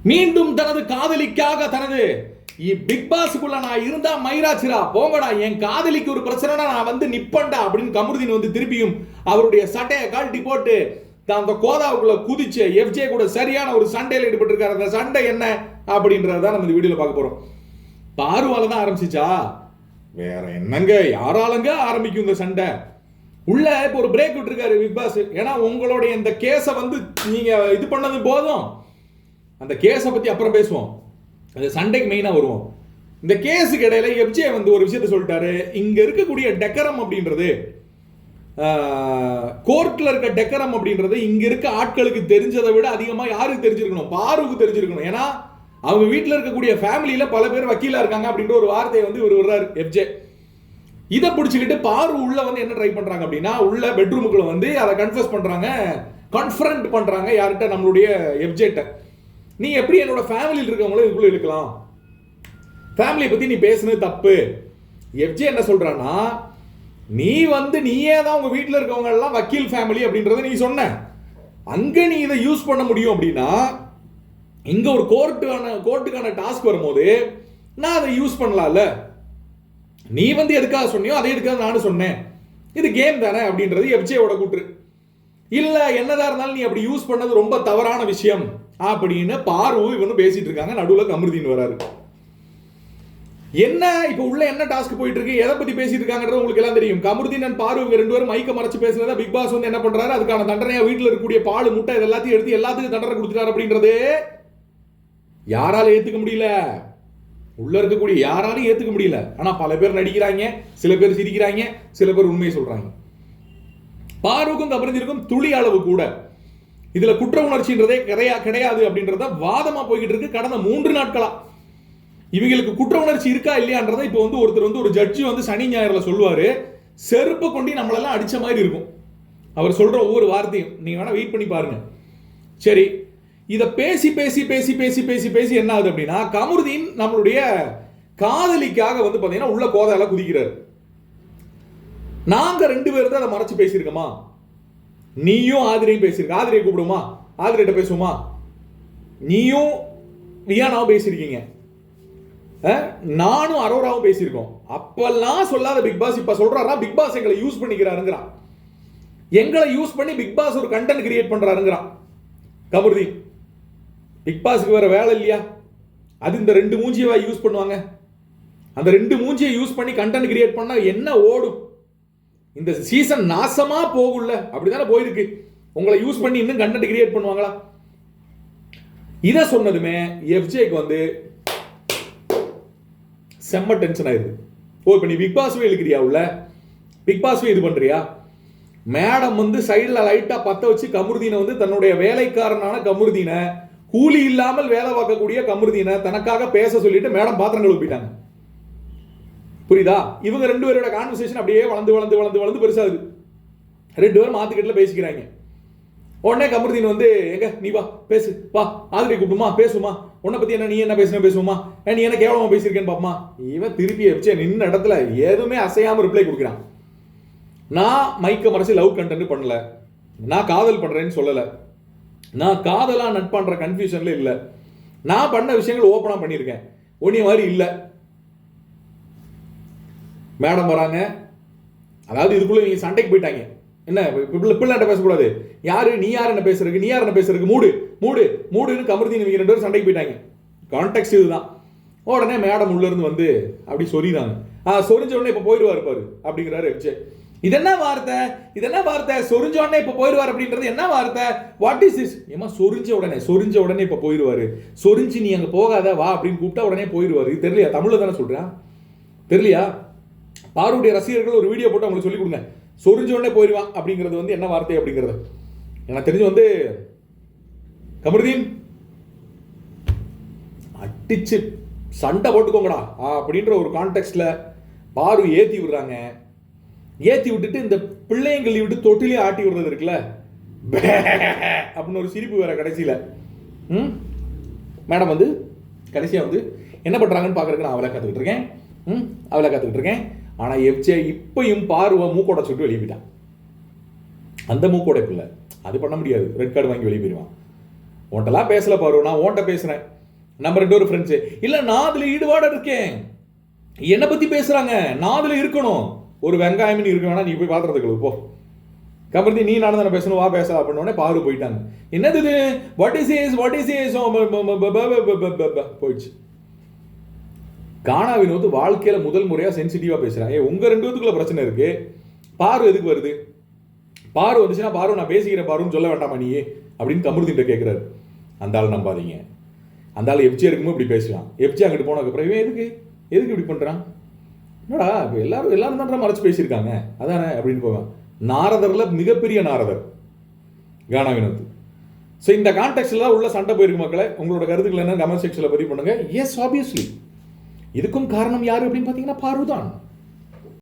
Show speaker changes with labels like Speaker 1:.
Speaker 1: மீண்டும் தனது காதலிக்காக தனது பிக் பாஸுக்குள்ள நான் இருந்தா மயிராச்சிரா போங்கடா, என் காதலிக்கு ஒரு பிரச்சனைனா நான் வந்து நிப்பண்டா அப்படின்னு கமருதீன் வந்து திருப்பியும் அவருடைய சட்டையை கழட்டி போட்டு அந்த கோதாவுக்குள்ள குதிச்சு எஃப்ஜே கூட சரியான ஒரு சண்டையில் ஈடுபட்டிருக்காரு. அந்த சண்டை என்ன அப்படின்றதான் நம்ம இந்த வீடியோல பார்க்க போறோம். பாருவால தான் ஆரம்பிச்சிச்சா, வேற என்னங்க யாராலங்க ஆரம்பிக்கும் இந்த சண்டை? உள்ள இப்போ ஒரு பிரேக் விட்டுருக்காரு பிக் பாஸ். ஏன்னா உங்களுடைய இந்த கேஸை வந்து நீங்க இது பண்ணது போதும், அந்த கேஸை பத்தி அப்புறம் பேசுவோம், அந்த சண்டைக்கு மெயினா வருவோம். இந்த கேஸுக்கு இடையில எஃப்ஜே வந்து ஒரு விஷயத்த சொல்லிட்டாரு. இங்க இருக்கக்கூடிய டெக்கரம் அப்படின்றது, கோர்ட்ல இருக்க டெக்கரம் அப்படின்றது இங்க இருக்க ஆட்களுக்கு தெரிஞ்சதை விட அதிகமா யாருக்கு தெரிஞ்சிருக்கணும்? பாருக்கு தெரிஞ்சிருக்கணும். ஏன்னா அவங்க வீட்டில் இருக்கக்கூடிய ஃபேமிலியில பல பேர் வக்கீலா இருக்காங்க அப்படின்ற ஒரு வார்த்தையை வந்து இவர் விடுறாரு எஃப்ஜே. இதை பிடிச்சிக்கிட்டு பாரு உள்ள வந்து என்ன ட்ரை பண்றாங்க அப்படின்னா, உள்ள பெட்ரூமுக்குள்ள வந்து அதை கன்ஃபஸ் பண்றாங்க, கான்ஃபரண்ட் பண்றாங்க. யார்கிட்ட? நம்மளுடைய எஃப்ஜேட்ட. நீ எப்படி என்னோட ஃபேமிலியில் இருக்கவங்களும் இதுக்குள்ள இருக்கலாம், ஃபேமிலியை பத்தி நீ பேசுனது தப்பு. எஃப்ஜே என்ன சொல்றான்னா, நீ வந்து நீயே தான் உங்க வீட்டில் இருக்கவங்க எல்லாம் வக்கீல் ஃபேமிலி அப்படின்றத நீ சொன்ன, அங்க நீ இதை யூஸ் பண்ண முடியும் அப்படின்னா இங்க ஒரு கோர்ட்டுக்கான டாஸ்க் வரும்போது நான் அதை யூஸ் பண்ணலாம்ல. நீ வந்து எதுக்காக சொன்னியோ அதே எதுக்காக நானும் சொன்னேன், இது கேம் தானே அப்படின்றது எஃப்ஜேவோட கூற்று. இல்ல என்னதான் இருந்தாலும் நீ அப்படி யூஸ் பண்ணது ரொம்ப தவறான விஷயம் அப்படின்னு பார்வு இவனு பேசிட்டு இருக்காங்க. நடுவில் கமருதீன் வராரு. என்ன இப்ப உள்ள என்ன டாஸ்க் போயிட்டு இருக்கு, எதை பத்தி பேசிட்டு இருக்காங்கன்றது உங்களுக்கு எல்லாம் தெரியும். கமருதீன் அண்ட் பார்வு ரெண்டு பேரும் மைக்க மறைச்சு பேசுறதா பிக் பாஸ் வந்து என்ன பண்றாரு, அதுக்கான தண்டனையா வீட்டில் இருக்கக்கூடிய பால் முட்டை இது எல்லாத்தையும் எடுத்து எல்லாத்துக்கும் தண்டனை கொடுத்துட்டாரு அப்படின்றது யாரால ஏத்துக்க முடியல, உள்ள இருக்கக்கூடிய யாராலும் ஏத்துக்க முடியல. ஆனா பல பேர் நடிக்கிறாங்க, சில பேர் சிரிக்கிறாங்க, சில பேர் உண்மையை சொல்றாங்க. பாருக்கும் கமருதீனுக்கும் துளி அளவு கூட இதுல குற்ற உணர்ச்சின்றதே கிடையாது அப்படின்றத வாதமா போய்கிட்டு இருக்கு கடந்த 3 நாட்களா. இவங்களுக்கு குற்ற உணர்ச்சி இருக்கா இல்லையான்றதை இப்போ வந்து ஒருத்தர் வந்து ஒரு ஜட்ஜி வந்து சனி ஞாயிறுல சொல்லுவாரு, செருப்பு கொண்டு நம்மளெல்லாம் அடிச்ச மாதிரி இருக்கும் அவர் சொல்ற ஒவ்வொரு வார்த்தையும். நீங்க வேணா வெயிட் பண்ணி பாருங்க. சரி, இதை பேசி பேசி பேசி பேசி பேசி பேசி என்ன ஆகுது அப்படின்னா, கமருதீன் நம்மளுடைய காதலிக்காக வந்து பாத்தீங்கன்னா உள்ள கோதால குதிக்கிறார். நாங்க 2 பேரும் தான் அதை மறைச்சு பேசியிருக்கோமா? நீயும் ஆதிரையும் பேசியிருக்க, ஆதிரையை கூப்பிடுமா, ஆதிரையிட்ட பேசுவோமா? நீயும் வியானாவும் பேசியிருக்கீங்க, நானும் அரோராவும் பேசியிருக்கோம். அப்பெல்லாம் சொல்லாத பிக் பாஸ் இப்ப சொல்றாரா பிக் பாஸ் எங்களை யூஸ் பண்ணிக்கிறாருங்கிறான். எங்களை யூஸ் பண்ணி பிக் பாஸ் ஒரு கண்டென்ட் கிரியேட் பண்றாருங்கிறான் கமருதீன். பிக் பாஸ்க்கு வேற வேலை இல்லையா? அது இந்த 2 மூஞ்சியை யூஸ் பண்ணுவாங்க. அந்த 2 மூஞ்சியை யூஸ் பண்ணி கண்டென்ட் கிரியேட் பண்ணா என்ன ஓடும்? இந்த சீசன் நாசமா போகும்ல, அப்படிதானே போயிருக்கு. உங்களை யூஸ் பண்ணி இன்னும் கண்டென்ட் கிரியேட் பண்ணுவாங்களா? இதை சொன்னதுமே எஃப்ஜேக்கு வந்து செம்ம டென்ஷன் ஆயிருது. ஓ, இப்ப நீ பிக் பாஸ்வே இழுக்கிறியா, உள்ள பிக் பாஸ்வே இது பண்றியா? மேடம் வந்து சைடுல லைட்டா பத்த வச்சு கமருதீனை வந்து தன்னுடைய வேலைக்காரனான கமருதீனை, கூலி இல்லாமல் வேலை பார்க்கக்கூடிய கமருதீனை தனக்காக பேச சொல்லிட்டு மேடம் பாத்திரம் கழுவிட்டாங்க. புரியுதா? இவங்க 2 பேரோட கான்வர்சேஷன் அப்படியே வளர்ந்து வளர்ந்து வளர்ந்து வளர்ந்து பெருசாகுது. 2 பேரும் மாத்துக்கட்டில் பேசிக்கிறாங்க. உடனே கமருதீன் வந்து, எங்க நீ வா பேசு, வா ஆதிரை கூப்பிடுமா பேசுமா, உன்னை பத்தி என்ன, நீ என்ன பேசுன பேசுவோமா, நீ என்ன கேவலமா பேசியிருக்கேன்னு பாப்பமா. இவன் திருப்பி வச்சு நின்ன இடத்துல எதுவுமே அசையாம ரிப்ளை கொடுக்குறான். நான் மைக்க மறைச்சு லவ் கண்டென்ட் பண்ணல, நான் காதல் பண்றேன்னு சொல்லல, நான் காதலா நட்பான்ற கன்ஃபியூஷன்ல இல்ல, நான் பண்ண விஷயங்கள் ஓப்பனா பண்ணியிருக்கேன், ஒன்னே மாதிரி இல்ல. மேடம் வராங்க, அதாவது இதுக்குள்ள நீங்க சண்டைக்கு போயிட்டாங்க. என்ன பிள்ளைகிட்ட பேசக்கூடாது, யாரு நீ யார் என்ன பேசுறதுக்கு, நீ யார் என்ன பேசுறதுக்கு, மூடு மூடு மூடுன்னு கமருதீன் இவங்க 2 பேரும் சண்டைக்கு போயிட்டாங்க. கான்டெக்ட் இதுதான். உடனே மேடம் உள்ள இருந்து வந்து அப்படி சொரிதாங்க. சொரிஞ்ச உடனே இப்ப போயிடுவாரு பாரு அப்படிங்கிறாரு எஃப்ஜே. இதென்ன வார்த்தை, இதென்ன வார்த்தை, சொரிஞ்ச உடனே இப்ப போயிடுவார் அப்படின்றது என்ன வார்த்தை? What is this? ஏமா சொரிஞ்ச உடனே இப்ப போயிடுவாரு, சொரிஞ்சு நீ அங்க போகாத வா அப்படின்னு கூப்பிட்டா உடனே போயிடுவாரு. இது தெரியலையா? தமிழ்ல தானே சொல்றேன், தெரியலையா? பாருடைய ரசிகர்கள் ஒரு வீடியோ போட்டு அவங்களுக்கு சொல்லி கொடுங்க, சொரிஞ்ச உடனே போயிடுவான் அப்படிங்கிறது வந்து என்ன வார்த்தை அப்படிங்கிறது. எனக்கு தெரிஞ்சு வந்து கமருதீன் அடிச்சு சண்டை போட்டுக்கோங்கடா அப்படின்ற ஒரு கான்டெக்ட்ல பாரு ஏத்தி விடுறாங்க. ஏத்தி விட்டுட்டு இந்த பிள்ளைங்களை விட்டு தொட்டிலே ஆட்டி விடுறது இருக்குல்ல அப்படின்னு ஒரு சிரிப்பு வேற கடைசியில. மேடம் வந்து கடைசியா வந்து என்ன பண்றாங்கன்னு பாக்குறதுக்கு நான் அவளை காத்துக்கிட்டு இருக்கேன். ஆனா எஃப்ஜே இப்பயும் பார்வை மூக்கோட சுட்டு வெளியே போயிட்டான். அந்த மூக்கோட பிள்ளை அது பண்ண முடியாது, ரெட் கார்டு வாங்கி வெளியே போயிடுவான். உன்ட்டெல்லாம் பேசல பாரு, நான் உன்ட்ட பேசுறேன். நம்ம 2 பேரும் ஃப்ரெண்ட்ஸு. இல்லை நான் அதில் ஈடுபாடு இருக்கேன், என்னை பற்றி பேசுகிறாங்க, நான் அதில் இருக்கணும். ஒரு வெங்காயம்னு இருக்க வேணா, நீ போய் பாத்திரத்துக்கு போ. கமர்த்தி நீ நானும் தானே பேசணும், வா பேச அப்படின்னோடனே பாரு போயிட்டாங்க. என்னது இது, வாட் இஸ் போயிடுச்சு. கானா வினோத் வாழ்க்கையில முதல் முறையா சென்சிட்டிவா பேசுறாங்க. உங்க 2 பேத்துக்குள்ள பிரச்சனை இருக்கு, பாரு எதுக்கு வருது, பாரு வந்துச்சுன்னா பாரு நான் பேசிக்கிறேன் பாருன்னு சொல்ல வேண்டாமா நீ அப்படின்னு கமருதீன்ட்ட கேட்கிறாரு. அந்த ஆள் நம்பாதீங்க, அந்த ஆள் எஃப்ஜே இருக்கும்போது இப்படி பேசுவான். எஃப்ஜே அங்கிட்டு போனதுக்கப்புறம் இவன் எதுக்கு இப்படி பண்றான், என்னடா எல்லாரும் தான் மறைச்சு பேசியிருக்காங்க அதானே அப்படின்னு போவான். நாரதர்ல மிகப்பெரிய நாரதர் கானா வினோத். ஸோ இந்த கான்டெக்ட்ல உள்ள சண்டை போயிருக்கு மக்களே. உங்களோட கருத்துக்கள் என்ன கமெண்ட் செக்ஷன்ல பதிவு பண்ணுங்க. எஸ் ஆப்வியஸ்லி இதுக்கும் காரணம் யாரு அப்படின்னு பார்த்தீங்கன்னா பாரு தான்.